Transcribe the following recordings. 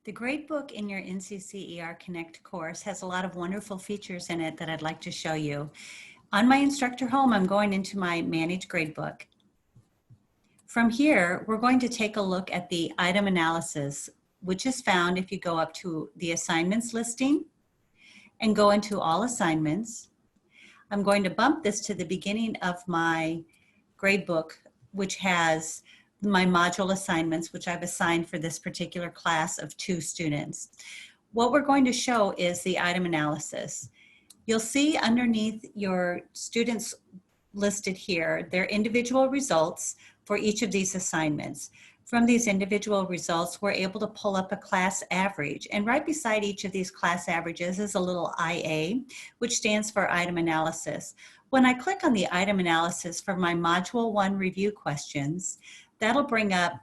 The Gradebook in your NCCERconnect course has a lot of wonderful features in it that I'd like to show you. On my instructor home, I'm going into my Manage Gradebook. From here, we're going to take a look at the item analysis, which is found if you go up to the assignments listing and go into all assignments. I'm going to bump this to the beginning of my Gradebook, which has my module assignments, which I've assigned for this particular class of 2 students. What we're going to show is the item analysis. You'll see underneath your students listed here, their individual results for each of these assignments. From these individual results, we're able to pull up a class average, and right beside each of these class averages is a little IA, which stands for item analysis. When I click on the item analysis for my Module 1 review questions, that'll bring up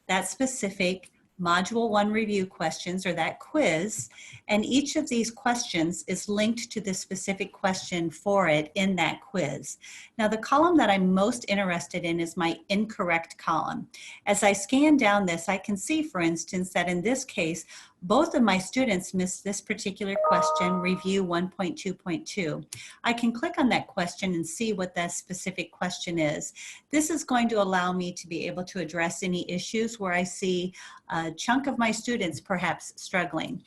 that specific Module 1 review questions, or that quiz, and each of these questions is linked to the specific question for it in that quiz. Now, the column that I'm most interested in is my incorrect column. As I scan down this, I can see, for instance, that in this case, both of my students missed this particular question, Review 1.2.2. I can click on that question and see what that specific question is. This is going to allow me to be able to address any issues where I see a chunk of my students perhaps struggling.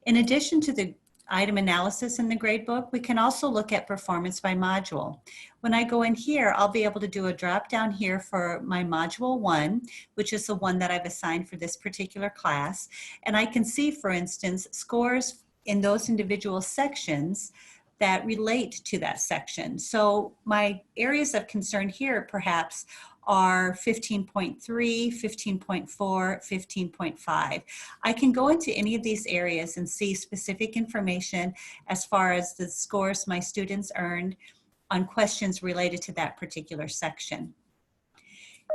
In addition to the item analysis in the gradebook, we can also look at performance by module. When I go in here, I'll be able to do a drop down here for my Module 1, which is the one that I've assigned for this particular class. And I can see, for instance, scores in those individual sections that relate to that section. So my areas of concern here perhaps are 15.3, 15.4, 15.5. I can go into any of these areas and see specific information as far as the scores my students earned on questions related to that particular section.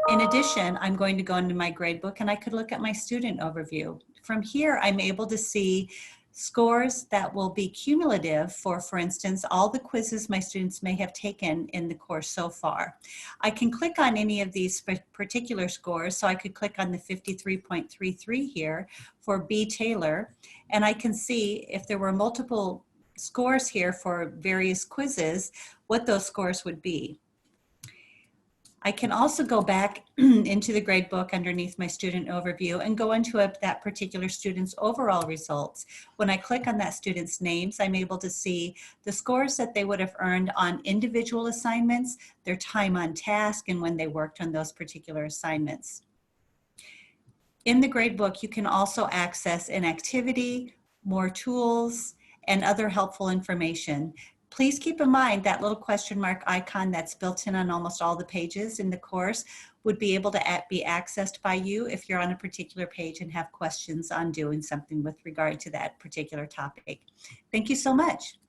In addition, I'm going to go into my gradebook and I could look at my student overview. From here, I'm able to see scores that will be cumulative for instance, all the quizzes my students may have taken in the course so far. I can click on any of these particular scores, so I could click on the 53.33 here for B. Taylor, and I can see if there were multiple scores here for various quizzes, what those scores would be. I can also go back into the gradebook underneath my student overview and go into that particular student's overall results. When I click on that student's names, I'm able to see the scores that they would have earned on individual assignments, their time on task, and when they worked on those particular assignments. In the gradebook, you can also access an activity, more tools, and other helpful information. Please keep in mind that little question mark icon that's built in on almost all the pages in the course would be able to be accessed by you if you're on a particular page and have questions on doing something with regard to that particular topic. Thank you so much.